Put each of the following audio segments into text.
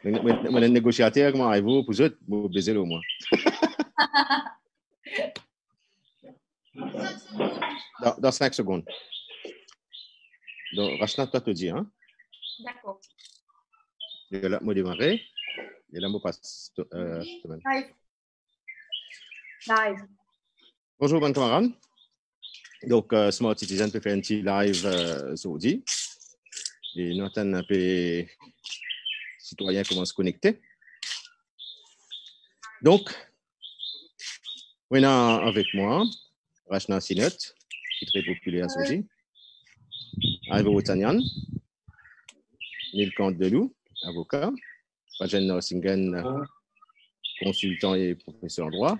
Mon négociateur, comment avez-vous pour vous baiser au moins? Dans 5 secondes. Donc, Rachna, toi, te dis, hein? D'accord. Et là, moi, démarrer. Et là, moi, passe. Live. Live. Bonjour, bonne camarade. Donc, Smart Citizen peut faire un petit live aujourd'hui. Et nous attendons un peu citoyens comment se connecter. Donc, on a avec moi Rachna Sinet, qui est très populaire aujourd'hui. Ivo Otanyan, Neil Candelou, avocat. Rajen Narsingen, consultant et professeur en droit.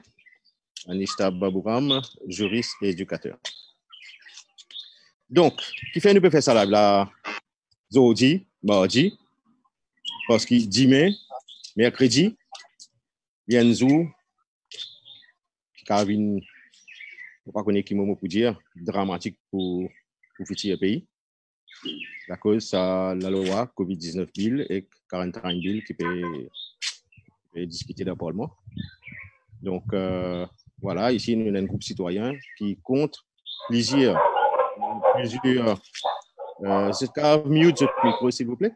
Anishta Babouram, juriste et éducateur. Donc, qui fait nous peut faire ça là, aujourd'hui, mardi, parce qu'il dit mercredi, il y a un jour, Carvin, je ne sais pas qui mot pour dire, dramatique pour le futur pays. La cause, c'est la loi COVID-19 bill et quarantaine bill qui peut discuter dans le Parlement. Donc, voilà, ici, nous avons un groupe citoyen qui compte plusieurs c'est quand mute ce micro, s'il vous plaît.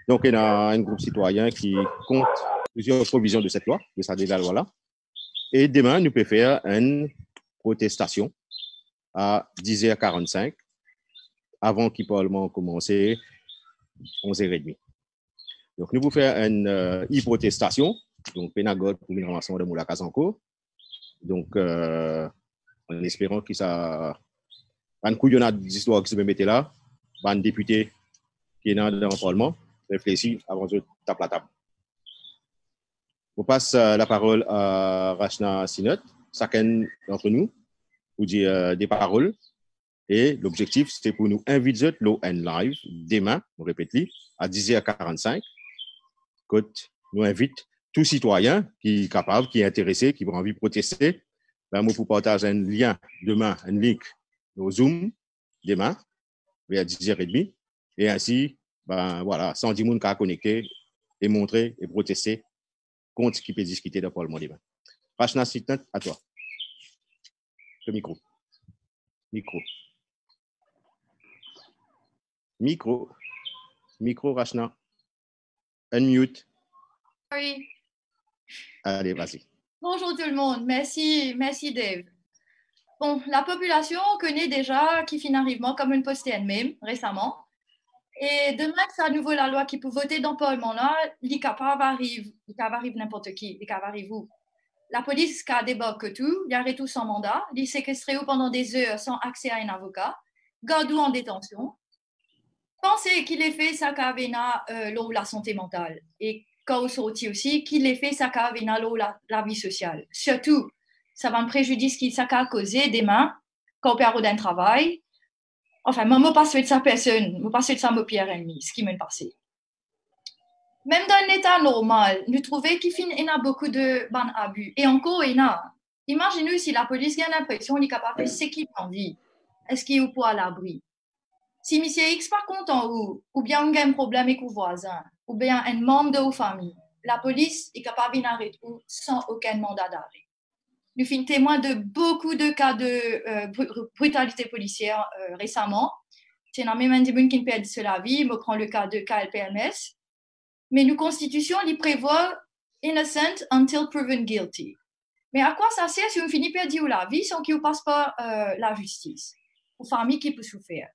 Donc, il y a un groupe citoyen qui compte plusieurs provisions de cette loi, de cette loi-là. Et demain, nous pouvons faire une protestation à 10h45 avant que le Parlement commence 11h30. Donc, nous pouvons faire une e-protestation, donc pénagode pour une ramassement de Moulaka Sanko. Donc, en espérant que ça. Un couillonnade d'histoire qui se met là, un député qui est dans le Parlement réfléchit avant de taper la table. On passe la parole à Rachna Sinet, chacun d'entre nous, pour dire des paroles. Et l'objectif, c'est pour nous inviter l'eau en live demain, on répète, à 10h45. Nous invite tout citoyen qui est capable, qui est intéressé, qui a envie de protester. Ben, pour partager un lien demain, un link au Zoom demain, vers 10h30. Et ainsi, ben, voilà, 110 personnes qui sont connectés et montrer et protester contre ce qui peut discuter dans le Parlement demain. Rachna Sinet, à toi. Le micro. Micro, Rachna. Unmute. Oui. Allez, vas-y. Bonjour tout le monde. Merci Dave. Bon, la population connaît déjà qui finalement comme une postée elle-même récemment. Et demain, c'est à nouveau la loi qui peut voter dans le Parlement là, il arrive n'importe qui, il arrive où. La police qui a débarqué tout, il arrête tout sans mandat, il séquestré pendant des heures sans accès à un avocat, gardou en détention. Pensez qu'il ait fait ça qu'avena la santé mentale et quand sorti aussi qu'il ait fait ça qu'avena la vie sociale. Surtout, ça va un préjudice qui ça a causé demain quand on perd d'un travail. Enfin, moi, je ne passe de sa personne, je passe de sa pire ennemi, ce qui m'est passé. Même dans un état normal, nous trouvons qu'il y a beaucoup de ban abus. Et encore, il y a. Imaginez si la police a l'impression qu'il n'est capable de faire ce qu'il a envie. Est-ce qu'il est à l'abri? Si M. X pas content ou bien on a un problème avec le voisin, ou bien un membre de la famille, la police est capable d'arrêter sans aucun mandat d'arrêt. Nous sommes témoins de beaucoup de cas de brutalité policière récemment. C'est même un des qui perd la vie. Je prends le cas de KLPMS. Mais nos constitutions les prévoient innocent until proven guilty. Mais à quoi ça sert si on finit par dire la vie sans qu'il ne passe pas la justice aux familles qui peuvent souffrir?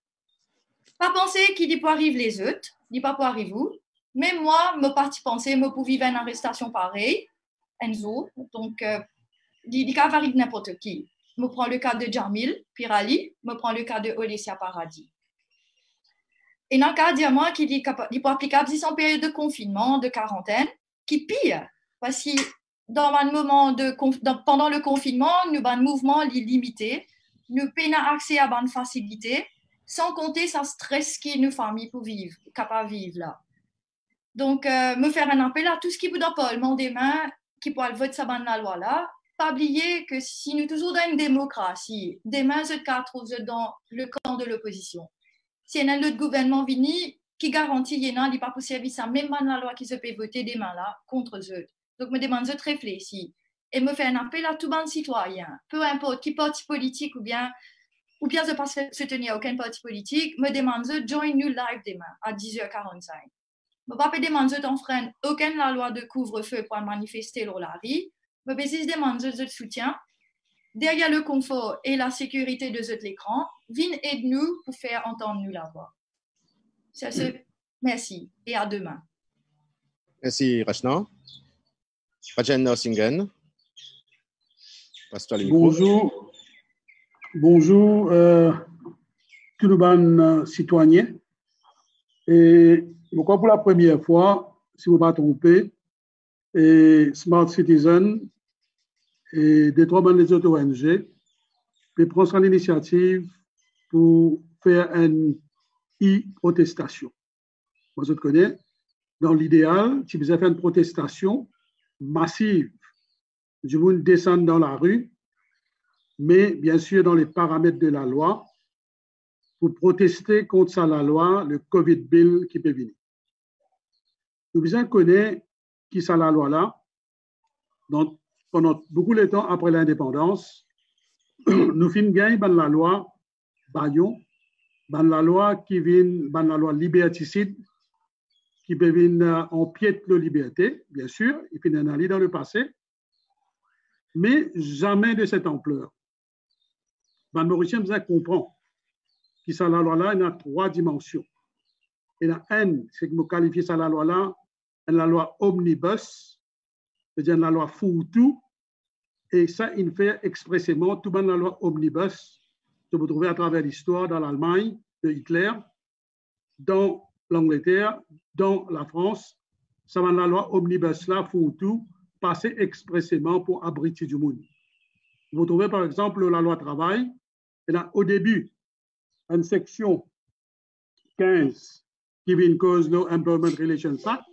Pas penser qu'il peut arriver les autres, il pas pour arriver vous. Même moi, me parti penser, me pour vivre une arrestation pareille, Enzo. Donc, il peut arriver n'importe qui. Je prends le cas de Jamil Pirali, je prends le cas de Olesia Paradis. Et dans le cas de moi, qu'il est applicable si c'est en période de confinement, de quarantaine, qui pire, parce que dans un moment pendant le confinement, nous avons un mouvement limité, nous avons accès à une facilité, sans compter ce stress qui nos familles pour vivre, capable de vivre là. Donc, me faire un appel à tout ce qui vous donne pas le monde des mains, qui pourra voter ça dans la loi là. Pas oublier que si nous sommes toujours dans une démocratie, demain, ce cas trouve dans le camp de l'opposition. Si un autre gouvernement vient qui garantit qu'il n'est pas pour servir ça, même dans la loi qui se peut voter des mains là contre eux. Donc, me demande de réfléchir et me faire un appel à tout le monde citoyen, peu importe qui parti politique ou bien je ne pas soutenir aucun parti politique, me demande de join nous live demain à 10h45. Je ne vais pas demander d'enfreindre aucune la loi de couvre-feu pour manifester dans la rue, mais je demande de soutien. Derrière le confort et la sécurité de l'écran, viens aide-nous pour faire entendre nous la voix. Merci et à demain. Merci, Rachna. Rajan Singen. Bonjour. Bonjour, tout le monde citoyen. Et je crois pour la première fois, si vous ne pas trompez, et Smart Citizen et des trois bandes des autres ONG prennent l'initiative pour faire une e-protestation. Moi, je te connais. Dans l'idéal, si vous avez fait une protestation massive, du monde descendre dans la rue, mais bien sûr dans les paramètres de la loi, pour protester contre ça, la loi, le COVID bill qui peut venir. Nous bien connaissons qui ça la loi là. Donc, pendant beaucoup de temps après l'indépendance, nous finissons gagner la loi Bayon, la loi qui vient, la loi liberticide, qui peut venir empiète la liberté, bien sûr, il finit aller dans le passé, mais jamais de cette ampleur. Les Mauriciens comprennent que ça, la loi-là, il y a trois dimensions. Et la N, c'est que nous qualifions ça, la loi-là, la loi omnibus, c'est-à-dire la loi fourre-tout, et ça, il fait expressément tout dans la loi omnibus, que vous trouvez à travers l'histoire dans l'Allemagne de Hitler, dans l'Angleterre, dans la France, ça va la loi omnibus-là, fourre-tout, passer expressément pour abriter du monde. Vous trouvez par exemple la loi travail, et là, au début, une section 15 qui vient cause le Employment Relations Act,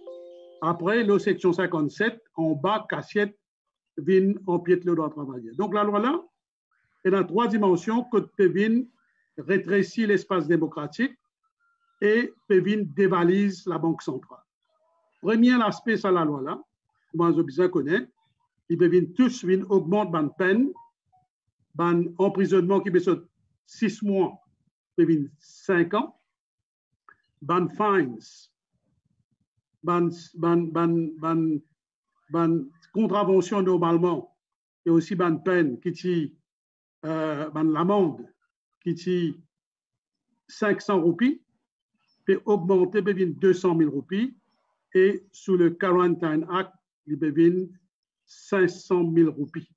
après, la section 57, en bas, cassiette, vient empiète le droit travailler. Donc la loi-là, elle a trois dimensions que vient rétrécir l'espace démocratique et vient dévalise la Banque centrale. Premier aspect, c'est la loi-là, comment je bien connais, ils viennent tous augmenter la peine, emprisonnement qui peut 6 mois, 5 ans, fines, contravention normalement, et aussi peine qui tue l'amende qui tue 500 roupies, peut augmenter 200 000 roupies, et sous le Quarantine Act, il peut 500 000 roupies.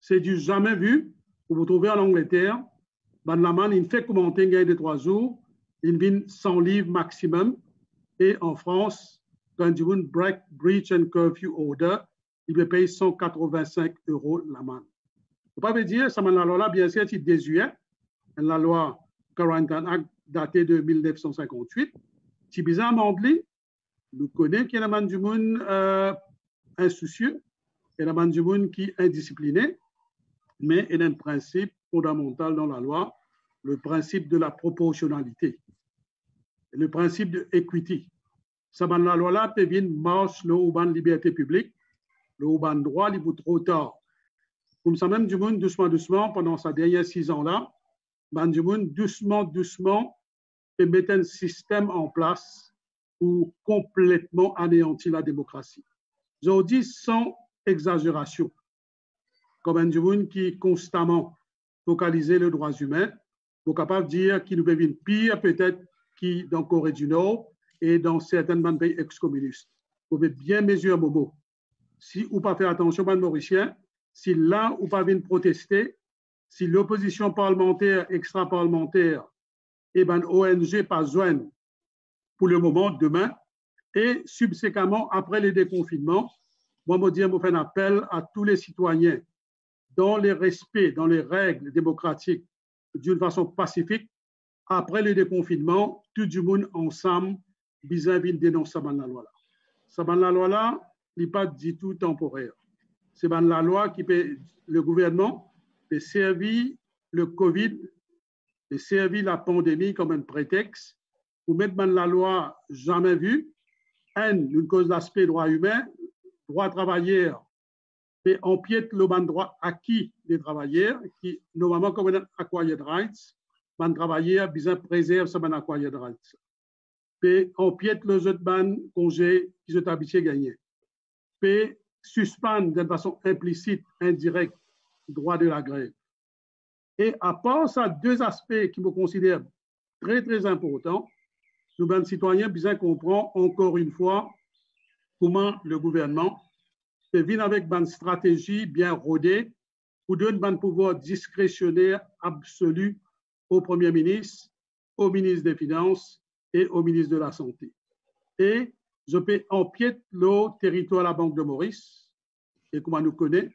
C'est du jamais vu. Vous trouvez en Angleterre, l'amende, il fait commenter un gain de 3 jours, il vient 100 livres maximum. Et en France, quand il y a un breach and curfew order, il va payer 185 € l'amende. Il ne faut pas dire, ça la loi là, bien sûr, c'est désuet. La loi Quarantine Act datée de 1958. Si bizarre amendé, nous connaissons qu'il y a un du monde insoucieux, et un du monde qui est indiscipliné, mais il y a un principe fondamental dans la loi, le principe de la proportionnalité, le principe de equity. Ça, la loi-là, peut venir marche le haut de liberté publique, le haut de droit, il vaut trop tard. Comme ça, même du monde, doucement, pendant ces derniers 6 ans-là, du monde, doucement, peut mettre un système en place pour complètement anéantir la démocratie. Je dis sans exagération, comme un du monde qui constamment focalisé les droits humains, pour capable de dire qu'il nous peut venir pire peut-être qui dans la Corée du Nord et dans certains pays ex-communistes. Vous pouvez bien mesurer vos mots. Si vous ne pas faire attention, les Mauriciens, si là, vous ne pas venir protester, si l'opposition parlementaire, extra-parlementaire, et ONG pas joindre pour le moment, demain, et subséquemment, après le déconfinement, moi, je fais un appel à tous les citoyens, dans les respects, dans les règles démocratiques, d'une façon pacifique, après le déconfinement, tout le monde ensemble, vis-à-vis de dénoncer la loi-là. La loi-là n'est pas du tout temporaire. C'est la loi qui peut, le gouvernement peut servir le COVID, peut servir la pandémie comme un prétexte pour mettre dans la loi jamais vue, une cause d'aspect droit humain, droit travailleur, et empiète le droit acquis des travailleurs, qui, normalement, comme on acquired rights, les travailleurs besoin préserver ce acquired rights. Et empiète les autres congés qui sont habitués à gagner. Et suspendre de façon implicite, indirecte, le droit de la grève. Et à part ça, deux aspects qui me considèrent très, très importants, nous, les citoyens, besoin comprendre encore une fois comment le gouvernement peut venir avec une stratégie bien rodée pour donner un pouvoir discrétionnaire absolu au Premier ministre, au ministre des Finances et au ministre de la Santé. Et je peux empiéter le territoire de la Banque de Maurice. Et comme on nous connaît,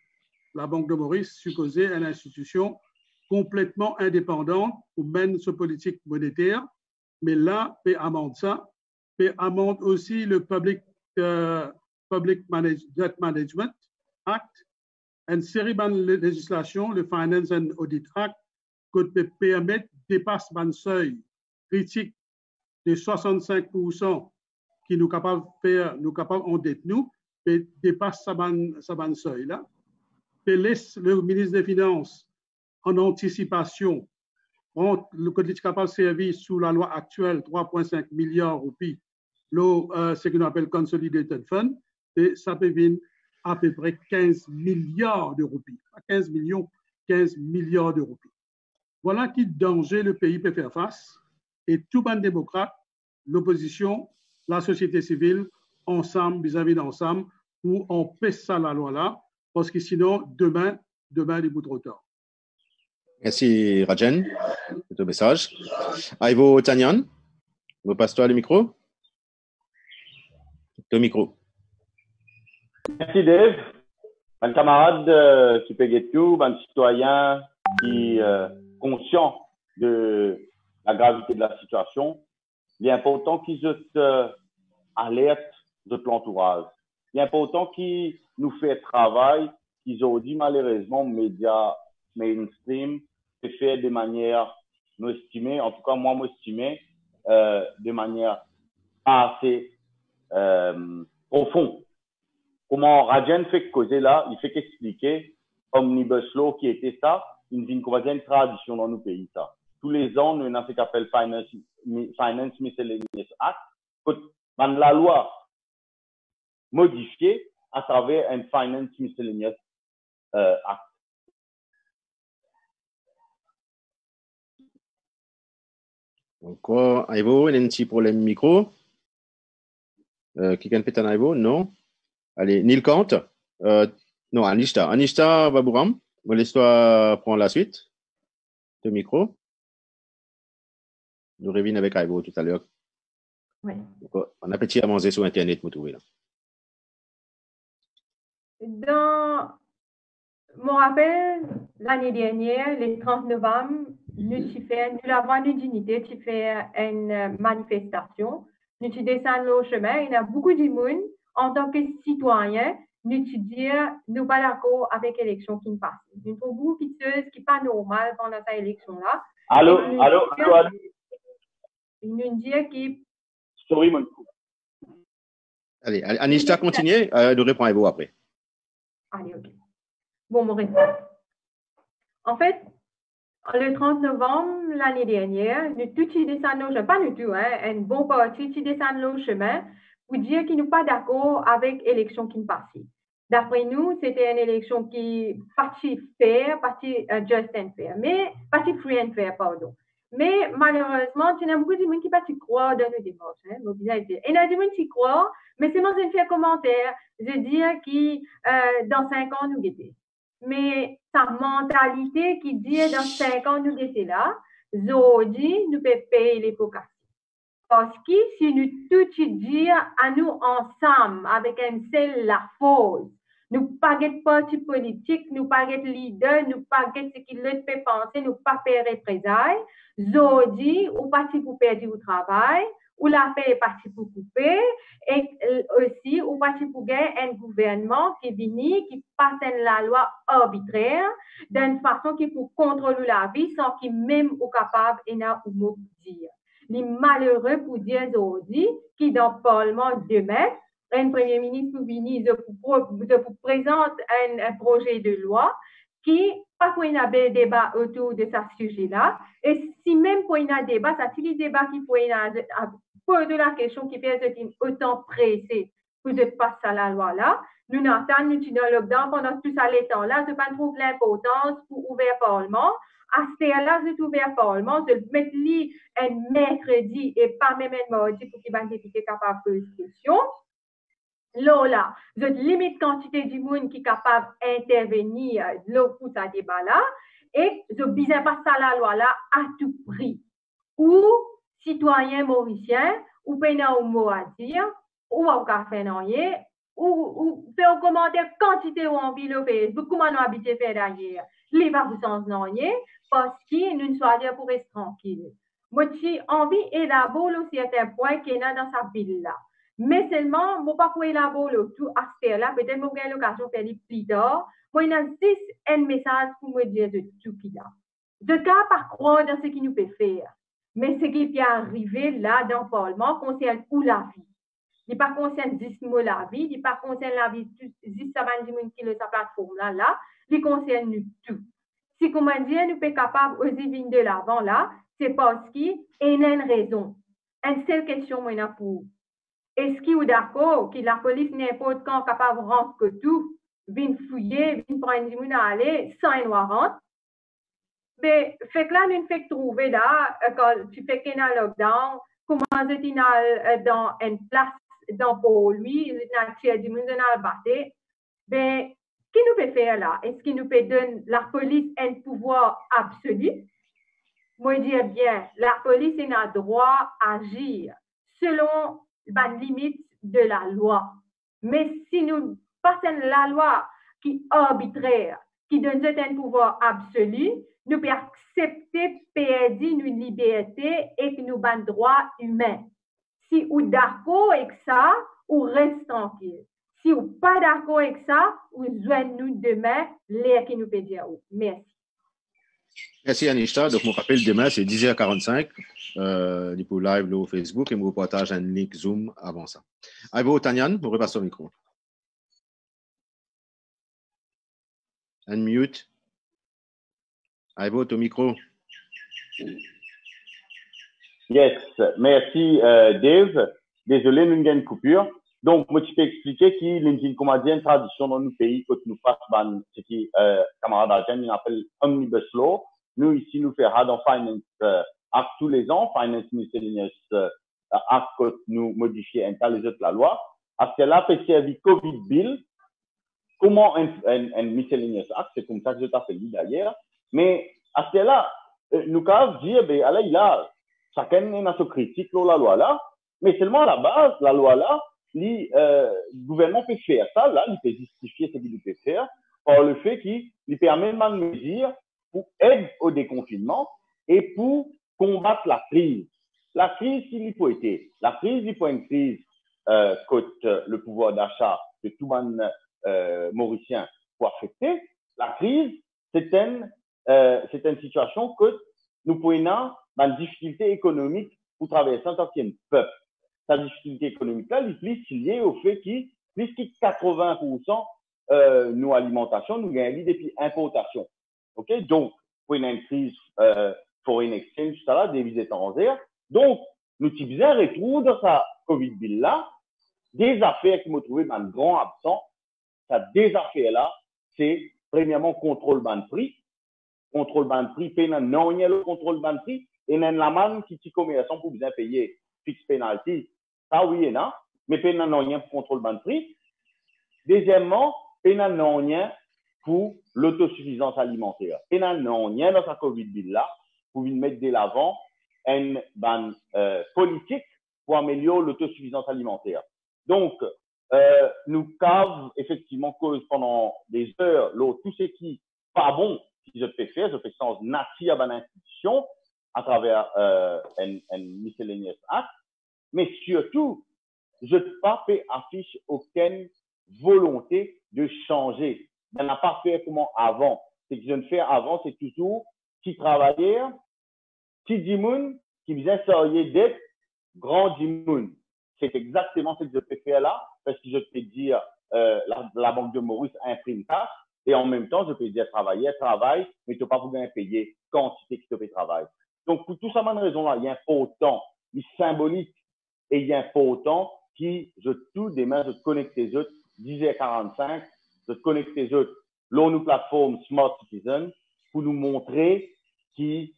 la Banque de Maurice supposée une institution complètement indépendante pour mener sa politique monétaire. Mais là, peut amende ça, peut amende aussi le Public Debt Management Act, une série de législations, le Finance and Audit Act, qui peut permettre de dépasser un seuil critique de 65% qui nous capable faire, nous capable endetter nous, et dépasse ce seuil-là. Et laisse le ministre des Finances en anticipation, le côté capable de servir sous la loi actuelle 3,5 milliards de roupies, ce qu'on appelle Consolidated Fund, et ça peut venir à peu près 15 milliards de roupies, 15 millions, 15 milliards de roupies. Voilà qui danger le pays peut faire face. Et tout bon démocrate, l'opposition, la société civile, ensemble, vis-à-vis d'ensemble, pour empêcher ça la loi-là, parce que sinon, demain, il est beaucoup trop tard. Merci, Rajen, pour ton message. Ivo Tanyan, vous passe-toi le micro. Ton micro. Merci, Dave. Un camarade qui peut get tout, un citoyen qui est conscient de la gravité de la situation. Il est important qu'ils alertent de l'entourage. Il est important qu'ils nous fassent travail qu'ils ont dit malheureusement médias mainstream se fait de manière m'estimée, en tout cas moi m'estimée de manière pas assez profonde. Comment Rajen fait causer là, il fait qu'expliquer Omnibus Law qui était ça, une tradition dans nos pays ça. Tous les ans, nous avons ce qu'on appelle Finance Miscellaneous Act, dans la loi modifiée à travers un Finance Miscellaneous Act. Encore, Ivo, il y a un petit problème micro. Quelqu'un peut un Ivo? Non. Allez, Neil Kant. Non, Anishta. Anishta Baburam, laisse-toi prendre la suite. Le micro. Nous revenons avec Ivo tout à l'heure. Oui. On a petit à manger sur Internet pour trouver là. Dans mon rappel, l'année dernière, le 30 novembre, nous avons une unité qui fait une manifestation. Nous descendons le chemin. Il y a beaucoup de monde en tant que citoyen. Nous disons, nous pas d'accord avec l'élection qui passe. Nous trouvons beaucoup de choses qui ne sont pas normales pendant cette élection-là. Allô. Nous disons qui. Sorry, mon coup. Allez, Anishta, continue. Nous répondons après. Allez, ok. Bon, mon réponse. En fait, le 30 novembre l'année dernière, nous tous descendons, pas du tout, un bon parti qui descend le chemin pour dire qu'ils n'ont pas d'accord avec l'élection qui passait. D'après nous, c'était une élection qui partie fair, partie just and fair, mais partie free and fair, pardon. Mais malheureusement, il y a beaucoup de gens qui ne croient dans le démarche. Il y a des gens qui croient, mais c'est dans un fait commentaire, je dis que dans 5 ans, nous guettons. Mais sa mentalité qui dit dans 5 ans, nous guettons là, aujourd'hui, nous pouvons payer les pots cassés. Parce que si nous tout dire à nous ensemble, avec un seul la force, nous pas de parti politique, nous pas de leader, nous pas de ce qui l'autre fait penser, nous pas faire représailles. Aujourd'hui, ou parti pour perdre au travail, ou la paix est parti pour couper, et aussi, ou parti pour gagner un gouvernement qui vient, qui passe la loi arbitraire, d'une façon qui pour contrôler la vie, sans qu'il même ou capable et n'a ou mot dire. Les malheureux pour dire aujourd'hui qui dans le Parlement demain, un Premier ministre pour venir, vous présente un projet de loi qui, pas pour un débat autour de ce sujet-là, et si même pour un débat, ça c'est le débat qui pour poser la question qui fait autant pressé pour de passer à la loi-là. Nous n'entendons, nous sommes dans le lockdown pendant tout ça, les temps-là, je ne trouve l'importance pour ouvrir le Parlement. À ce temps-là, je suis ouvert le Parlement, je mettre un mercredi et pas même un mardi pour qu'il y ait des députés capables de poser des questions. Là, je limite la quantité du monde qui est capable d'intervenir pour ce débat-là et je ne pas ça la loi-là à tout prix. Ou citoyen mauricien, ou pas un mot à dire, ou à faire rien, ou faire un commentaire quantité ou envie le Facebook, comment nous habiter faire d'ailleurs. Les va vous sens rien parce que nous ne sommes pas pour rester tranquille. Moi, j'ai envie d'élaborer aussi un point qui est dans sa ville-là. Mais seulement, je ne vais pas élaborer tout à ce là. Peut-être que je vais l'occasion de faire des plus tard. Moi, il y a 6 messages pour me dire de tout qui là. Je ne peux pas croire dans ce qui nous peut faire. Mais ce qui peut arriver là dans le Parlement concerne où la vie. Il n'est pas concerne 10 mots la vie, il n'est pas concerne la vie 10 personnes qui ont sa plateforme là, il concerne nous tout. Si, comme on dit, nous sommes capables aussi de venir de l'avant là, c'est parce qu'il y a une raison. Une seule question, moi, pour est-ce qu'il est d'accord que la police n'importe quand capable de rentrer que tout, venir fouiller, venir prendre du monde à aller sans une warrant? Mais, fait que là, nous fait trouver là, quand tu fais qu'il y a un lockdown, comment tu es dans une place, dans pour lui, tu es du monde dans le battre, ben, qu'est-ce qu'il nous peut faire là? Est-ce qu'il nous peut donner la police un pouvoir absolu? Moi, je dis bien, la police a le droit d'agir selon la limite de la loi. Mais si nous passons la loi qui est arbitraire, qui donne un pouvoir absolu, nous pouvons accepter perdre une liberté et que nous avons un droit humain. Si vous êtes d'accord avec ça, vous restez tranquille. Si vous n'êtes pas d'accord avec ça, vous joignez-nous demain, l'air qui nous peut dire. Merci. Merci Anishta. Donc, mon rappel demain, c'est 10h45. Pour live là, au Facebook et je vous partage un link Zoom avant ça. Aïbo Tanyan, vous repassez au micro. Unmute. Aïbo, ton micro. Yes, merci Dave. Désolé, nous avons une coupure. Donc, moi, tu peux expliquer qu'il y a une tradition dans nos pays que nous faisons, ce qui, camarade Arjen, il appelle Omnibus Law. Nous, ici, nous faisons dans Finance Act tous les ans, Finance Miscellaneous Act que nous modifions un tas les autres la loi. À ce là, fait servir COVID Bill. Comment un Miscellaneous Act, c'est comme ça que je t'appelle d'ailleurs. Mais à ce là, nous avons dit, ben, allez, là, chacun a sa critique la loi là, mais seulement à la base, la loi là, le gouvernement peut faire ça, là, il peut justifier ce qu'il peut faire par le fait qu'il permet de mesures pour aider au déconfinement et pour combattre la crise. La crise, s'il faut été, la crise, il faut une crise que le pouvoir d'achat de tout le monde mauricien pour affecter. La crise, c'est une situation que nous pouvons avoir une difficulté économique pour traverser en tant qu'un peuple. Cette difficulté économique-là, elle est plus liée au fait que plus de 80% nos alimentations, nous gagnons depuis importation. OK? Donc, pour une crise foreign exchange, ça là, des devises étrangères. Donc, nous avons besoin de retrouver dans sa COVID bill-là des affaires qui m'ont trouvé un grand absent. Des affaires-là, c'est premièrement contrôle ban prix. Contrôle ban prix, paye non, il y a le contrôle ban prix. Et il y a la manne qui commerçant pour bien payer fixe penalty. Ça, oui, non. Mais paye non, il y a pour contrôle ban prix. Deuxièmement, paye non, il y a pour l'autosuffisance alimentaire. Et non, il y a dans sa COVID bill-là, pour mettre de l'avant une politique pour améliorer l'autosuffisance alimentaire. Donc, nous cavons effectivement cause pendant des heures, tout ce qui pas bon, si je fais faire, je fais sens nature à l'institution à travers un miscellaneous act, mais surtout, je ne pas fait affiche aucune volonté de changer. On n'a pas fait comment avant. Ce que je ne fais avant, c'est toujours qui travaillait, qui dit moun, qui vient sérieux d'être grand Jimoun. C'est exactement ce que je peux faire là, parce que je peux dire, la Banque de Maurice imprime ça, et en même temps, je peux dire travailler, mais tu ne peux pas vous payer quantité qui te fait travail. Donc, pour tout ça, une raison là, il y a un faux temps, il est symbolique, et il y a un faux temps qui, tout demain, je te connecte les autres, 10h45, je te connecte les autres, l'on nous plateforme Smart Citizen, pour nous montrer qui,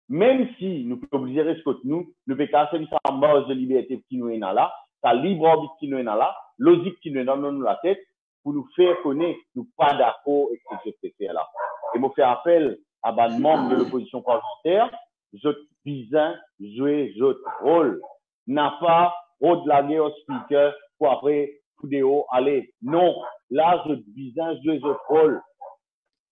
même si nous pouvons obliger à ce que nous pouvons casser sa marge de liberté qui nous est là, sa libre arbitre qui nous est là, logique qui nous est dans la tête, pour nous faire connaître, nous pas d'accord avec ce que je fais là. Et me faire appel à un membre de l'opposition parlementaire, je besoin jouer notre rôle. N'a pas au-delà au speaker pour après, pour des hauts, aller. Non, là, je besoin jouer notre rôle.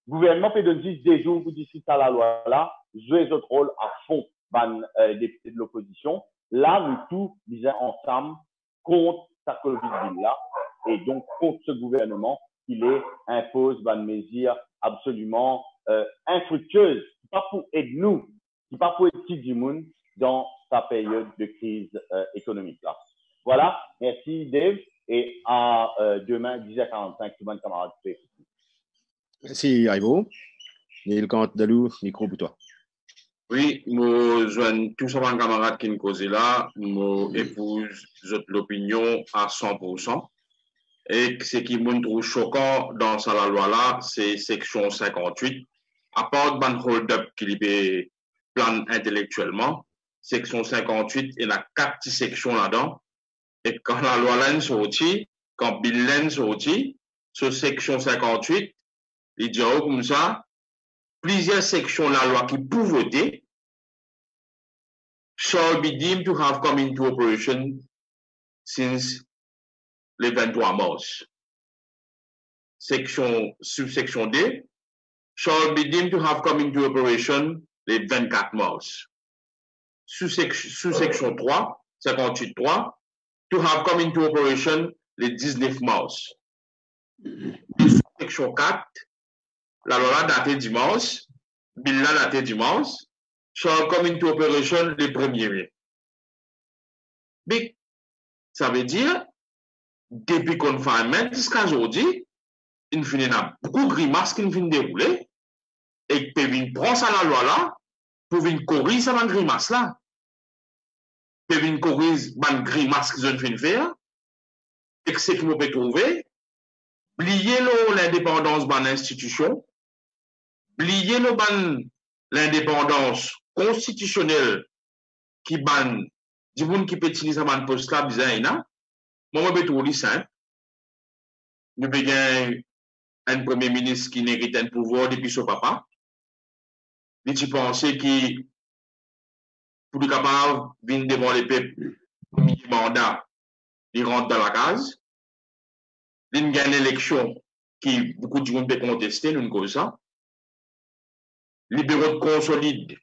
Le gouvernement peut donner 10 jours pour discuter à la loi là, jouer notre rôle à fond, des députés de l'opposition. Là, nous tous, disons ensemble, contre sa Covid là, et donc contre ce gouvernement qui les impose une mesure absolument infructueuse, pas pour aider nous, qui pas pour aider du monde dans sa période de crise économique là. Voilà, merci Dave, et à demain 10h45, tout le monde camarade. Merci Ivo. Neil Dalou, micro pour toi. Oui, je joins tous ces camarades qui nous causent là, je épouse l'opinion à 100%. Et ce qui me trouve choquant dans la loi là, c'est section 58. À part le hold-up qui est plan intellectuellement, section 58, il y a 4 petites sections là-dedans. Et quand la loi là est sortie, quand Bill est sorti, sur section 58, il dit comme ça, plusieurs sections de la loi qui peuvent voter shall be deemed to have come into operation since le 23 mars. Subsection D shall be deemed to have come into operation le 24 mars. Sous-section 3, 58.3, to have come into operation le 19 mars. Sous-section 4, la loi datée dimanche, bill daté dimanche, shall come into operation le 1er mai. Mais ça veut dire, depuis confinement jusqu'à aujourd'hui, il finit à beaucoup de grimaces qui finissent dérouler, et que Pévin prend ça la loi là, pour venir corriger ça grimace là. Pévin corrige les grimaces qu'ils ont fait faire, et que ce qu'ils peut trouver, oublier l'indépendance de l'institution, oublier l'indépendance constitutionnelle qui ban du monde qui peut utiliser un poste là, moi, je vais trouver simple. Nous avons un premier ministre qui n'hérite un pouvoir depuis son papa. Il pense qu'il pour être capable de venir devant les peuples, premier mandat, il rentre dans la case. Il gagne l'élection qui beaucoup de monde peut contester, nous comme ça. Les bureaux consolide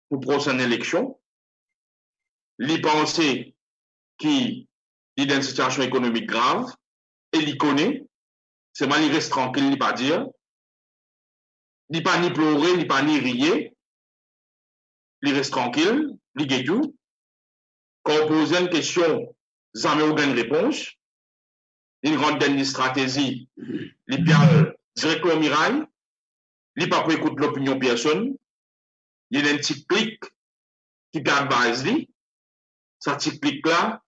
pour prochaine élection. Il pense qu'il est dans une situation économique grave et il connaît. C'est mal, il reste tranquille, il ne pas dire. Il ne pas ni pleurer, il ne pas ni rier. Il reste tranquille, il guette tout. Quand on pose une question, jamais aucune réponse. Il rentre dans une stratégie, il parle directement au mirail. Il ne pas pour écouter l'opinion de personne. Il y a un petit clic qui perd base. Ce petit clic là,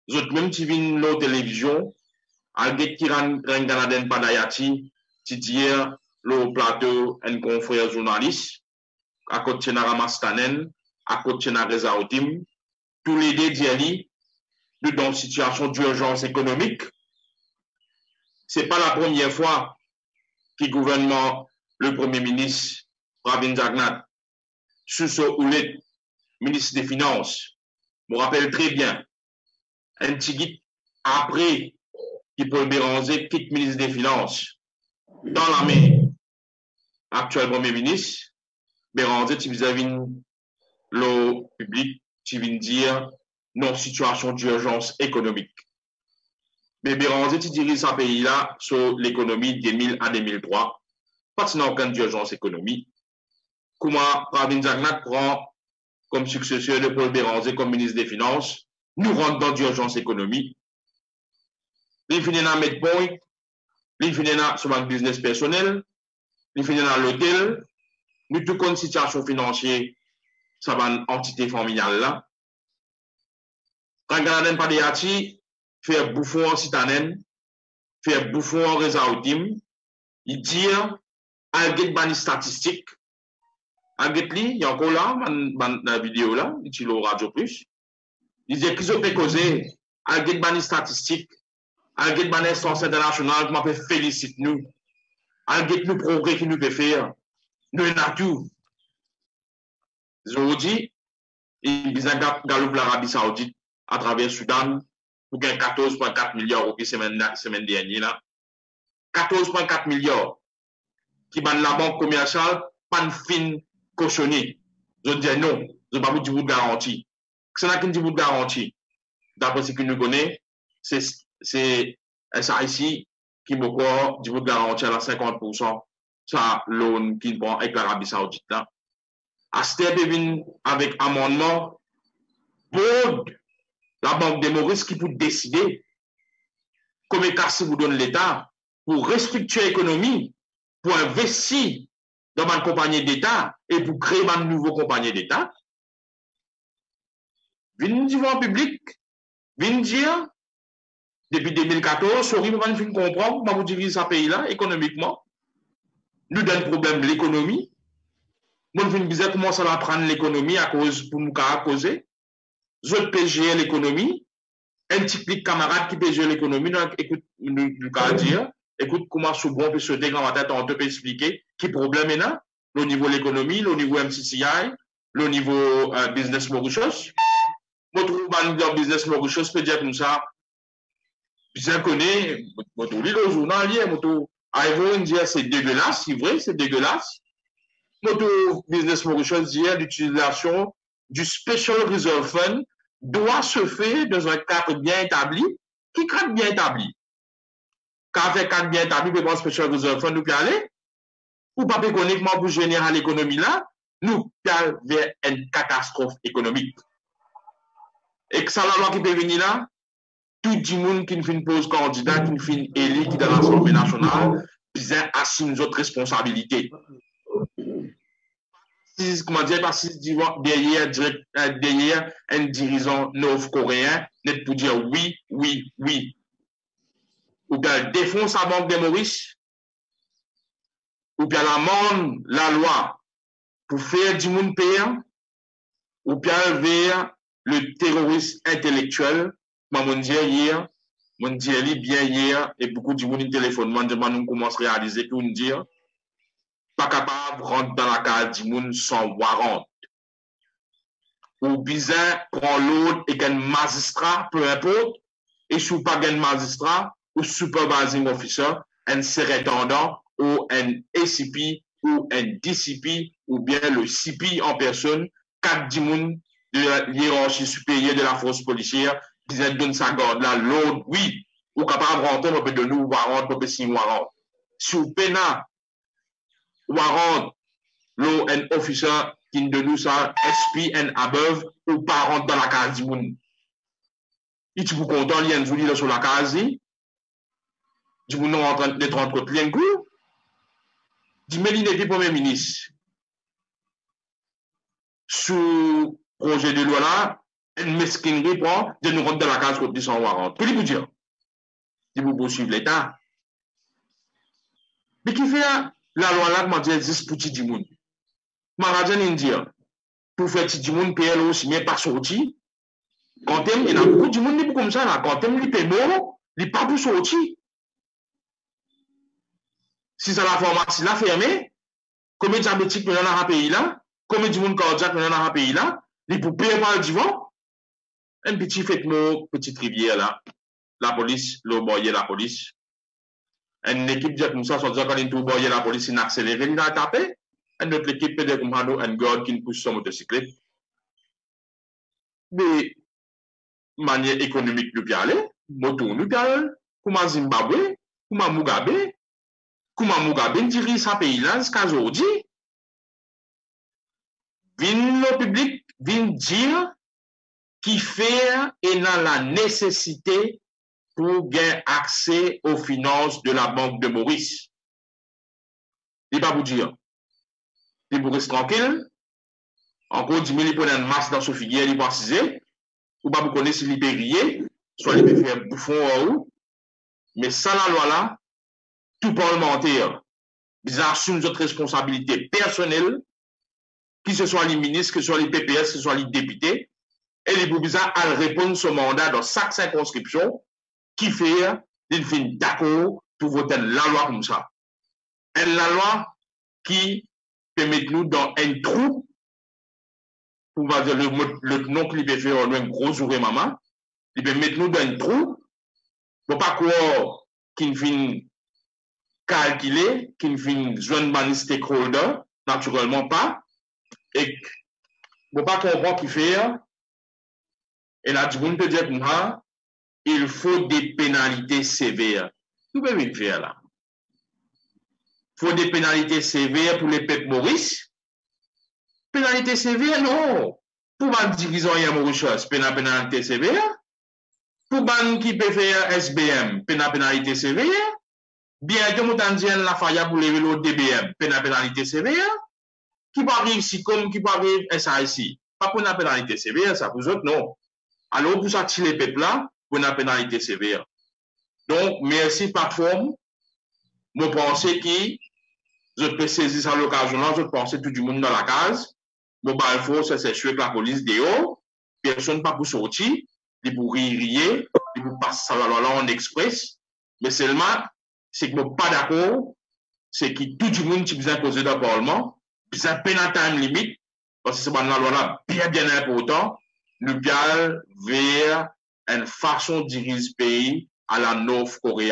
les autres même qui viennent la télévision, avec qui rend Canadien Padayati, qui dit le plateau, un confrère journaliste, à côté de Ramastanen, à côté de Reza Otim, tous les deux disent dans une situation d'urgence économique. Ce n'est pas la première fois que le gouvernement, le Premier ministre, Pravin Jagnat, Sousso Oulet, ministre des Finances, me rappelle très bien, un petit guide après qui Paul Béranger quitte ministre des Finances dans la main actuel Premier ministre, Béranger, tu vis-à-vis le public, tu viens dire non situation d'urgence économique. Mais Béranger, tu diriges ce pays-là sur l'économie 2000 à 2003. Pas de aucune urgence économique. Comment Pravin Jagnat prend comme successeur de Paul Béranger comme ministre des Finances, nous rentrons dans l'urgence économique. Il finit dans Medpoint, il finit dans son business personnel, il finit dans l'hôtel, nous tout une situation financière, ça va une entité familiale là. Quand on regarde pas des hati, faire bouffon en citadine, faire bouffon en réseau, il dit, al get bani statistique, al get li, il y a encore là, dans la vidéo là, il dit Radio Plus, il dit qu'ils ont fait causer, al get bani statistique, al get bani instance internationale, qui m'a fait féliciter nous, al get nous progrès qui nous peut faire, nous avons tout. Je dit, il dit, galoupe l'Arabie Saoudite à travers Soudan, pour gagner 14,4 milliards au semaine dernière, 14,4 milliards. Qui ban la banque commerciale, pas de fin cautionné. Je dis non, je ne vais pas vous dire de garantie. C'est là qu'il dit de garantie. D'après ce que nous connaissons, c'est ça ici qui me dit de garantie à 50%. Ça, loan qu'il prend avec l'Arabie Saoudite. À ce step, avec amendement, pour la Banque des Maurice qui peut décider combien de casse vous donne l'État pour restructurer l'économie, pour investir dans une compagnie d'État et pour créer une nouvelle compagnie d'État. Venez dire en public, venez dire, depuis 2014, sorry, nous allons comprendre comment vous dirigez ce pays-là économiquement. Nous donne problème de l'économie. Nous venons dire comment ça va prendre l'économie à cause, pour nous causer. Je peux gérer l'économie. Un petit camarade qui peut gérer l'économie, donc écoute, nous allons dire. Écoute, comment ce bon peut se dégager dans ma tête, on te peut expliquer qui problème est là, le niveau de l'économie, le niveau MCCI, le niveau business Mauritius. Moi, tout le business Mauritius peut dire comme ça, bien connaît, moi, tout le journal, moi, tout, dire c'est dégueulasse, c'est vrai, c'est dégueulasse. Moi, tout business Mauritius dit l'utilisation du Special Reserve Fund doit se faire dans un cadre bien établi. Qui cadre bien établi? Quand on fait cadre bien établi, on peut Special Reserve Fund, nous peut aller, ou pas économiquement pour générer l'économie là, nous peut aller vers une catastrophe économique. Et que ça, la loi qui peut venir là, tout le monde qui nous fait une pause candidat, qui nous fait une élite, qui est dans l'Assemblée nationale, bien assume notre responsabilité. Comment dire, parce que derrière un dirigeant nord-coréen, net pour dire oui, oui, oui. Ou bien défonce la Banque des Maurice, ou bien l'amende, la loi, pour faire du monde payant, ou bien vers le terrorisme intellectuel, mon dire hier, mon dire bien hier, et beaucoup de monde téléphone, nous commence à réaliser que nous dire, pas capable de rentrer dans la case du monde sans warrant. Ou bizarre, prend l'autre et un magistrat, peu importe, et sous pas un magistrat, ou supervising officer, un surintendant, ou un ACP, ou un DCP, ou bien le CP en personne, 4 dimoun de l'hiérarchie supérieure de la force policière, qui donne sa garde là, l'autre, oui, ou capable de rentrer, on peut donner warrant, on peut signer warrant. Si vous payez warrant, l'eau, un officer qui de nous ça, SP and above, ou pas rentrer dans la case du monde. Et tu vous content, il y a une jolie sur la case, du monde en train d'être entre plein goût. Du Mélinetti, Premier ministre, sous projet de loi là, une mesquinerie pour de nous rentrer dans la case contre son warrant. Puis vous dire, si vous poursuivez l'État. Mais qui fait la loi là, comment dire, 10 pour du monde. Maradien indien, pour faire du monde, payer aussi, mais pas sorti. Quand il y a beaucoup de monde qui est comme ça, là. Quand il paye mort, il n'est pas pour sortir. Si ça la pharmacie là fermée, combien de diabétiques nous avons dans le pays là, combien de monde cardiaque nous avons dans le pays là, il pour payer par le divan. Un petit fait mot, petite rivière là, la police, le boyer la police. Une équipe dit comme ça, soit quand il tout boyer la police, il accélère, il a tapé. Une autre équipe peut dire comme un gars qui pousse son motocyclette. Mais manière économique nous peut aller, moto nous peut aller, comme Zimbabwe, comme Mugabe. Comment Mugabe dirige ce pays-là jusqu'à aujourd'hui? vin le public, vin dire qui fait et dans la nécessité pour gagner accès aux finances de la Banque de Maurice. Il va vous dire, il vous reste tranquille, encore 10 000 pour une masse dans ce figuier, il va préciser, ou pas vous connaissez si il peut rier, soit il peut faire bouffon ou, mais ça la loi là, tout parlementaire, ils assument notre responsabilité personnelle, que ce soit les ministres, que ce soit les PPS, que ce soit les députés, et les Boubisa à répondre ce mandat dans chaque circonscription qui fait d'une fin d'accord pour voter la loi comme ça. Et la loi qui permet nous dans un trou, pour dire le nom qu'il peut faire un gros ouvrier maman, il peut mettre nous dans un trou, pour pas croire qu'il fin calculer, qu'il fin joindre des stakeholders, naturellement pas, et pour pas comprendre qu'il fait. Et là, tu peux dire que il faut des pénalités sévères. Nous pouvons le faire là. Il faut des pénalités sévères pour les peuples Maurice. Pénalités sévères, non. Pour les dirigeants et Mauritius, pénalité sévère. Pour les qui peuvent faire SBM, pénalité sévère. Bien que nous avons la faille pour lever le DBM, pénalité sévère. Qui peut arriver ici comme qui peut arriver SAIC. Pas pour une pénalité sévère, ça pour vous autres, non. Alors, pour ça, les peuples là, pour une pénalité sévère. Donc, merci, plateforme. Je pense que je peux saisir ça l'occasion là, je pense tout du monde dans la case. Bon, bah, il faut se sécher avec la police dehors. Personne pas pour sortir. Il pour rire, il pour passer ça là en express. Mais seulement, c'est que je suis pas d'accord. C'est que tout le monde qui besoin poser dans le Parlement, besoin de time limite, parce que c'est la loi là bien important. Nous allons vers une façon de diriger ce pays à la Nord-Corée.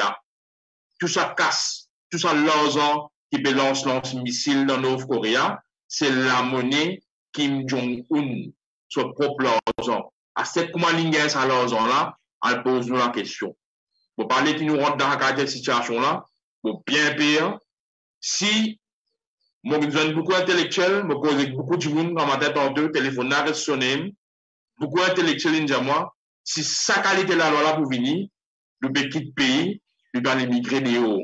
Tout ça casse, tout ça l'argent qui peut lancer missile dans Nord-Corée, c'est la monnaie Kim Jong-un, son propre argent. À cette comment ligne ça l'argent là, elle pose nous la question. Pour parler qui nous rentre dans cette situation là, pour bien pire, si moi je suis beaucoup intellectuel, je cause beaucoup de monde dans ma tête en deux, téléphone reste sonné. Beaucoup intellectuels disent moi, si sa qualité la loi là pour venir, le quitte le pays, il va émigrer de haut.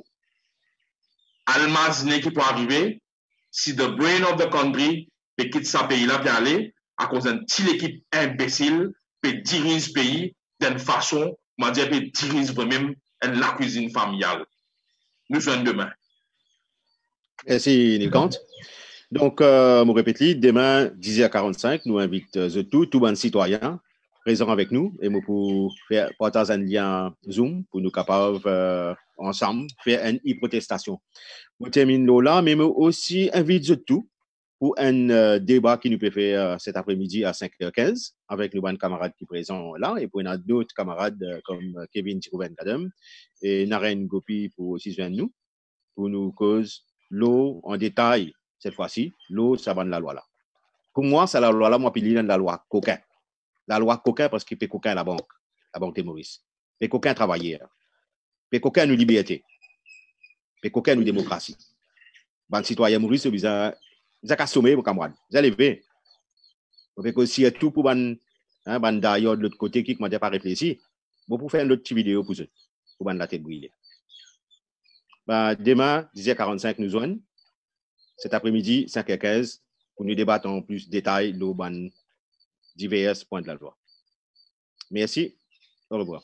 Almazné qui peut arriver, si the brain of the country peut quitter sa pays là pour aller, à cause d'une petite équipe imbécile, peut diriger ce pays d'une façon, on dire, peut diriger même la cuisine familiale. Nous sommes demain. Merci, Nilkant. Donc, je répète, demain, 10h45, nous invitons tout bon citoyen présent avec nous et nous pour faire partager un lien Zoom pour nous capables ensemble faire une protestation. Nous terminons là, mais nous aussi invitons tout pour un débat qui nous peut faire cet après-midi à 5h15 avec nos bons camarades qui sont présents là et pour d'autres camarades comme Kevin Tirouben Kadem et Naren Gopi pour aussi joindre nous pour nous cause l'eau en détail. Cette fois-ci, l'eau, ça va de la loi là. Pour moi, c'est la loi là, moi, puis l'île de la loi coquin. La loi coquin parce qu'il fait coquin à la banque de Maurice. Fait coquin travailleur. Fait coquin nous liberté. Fait coquin nous démocratie. Ban citoyen Maurice, ils ont sommet, mon camarade. Ils ont levé. On fait aussi tout pour ban d'ailleurs de l'autre côté qui ne m'a pas réfléchi. Bon, pour faire une autre petite vidéo pour eux. Pour ban la tête brûlée. Demain, 10h45, nous sommes. Cet après-midi, 5h15, pour nous débattre en plus de détails, divers points de la loi. Merci. Au revoir.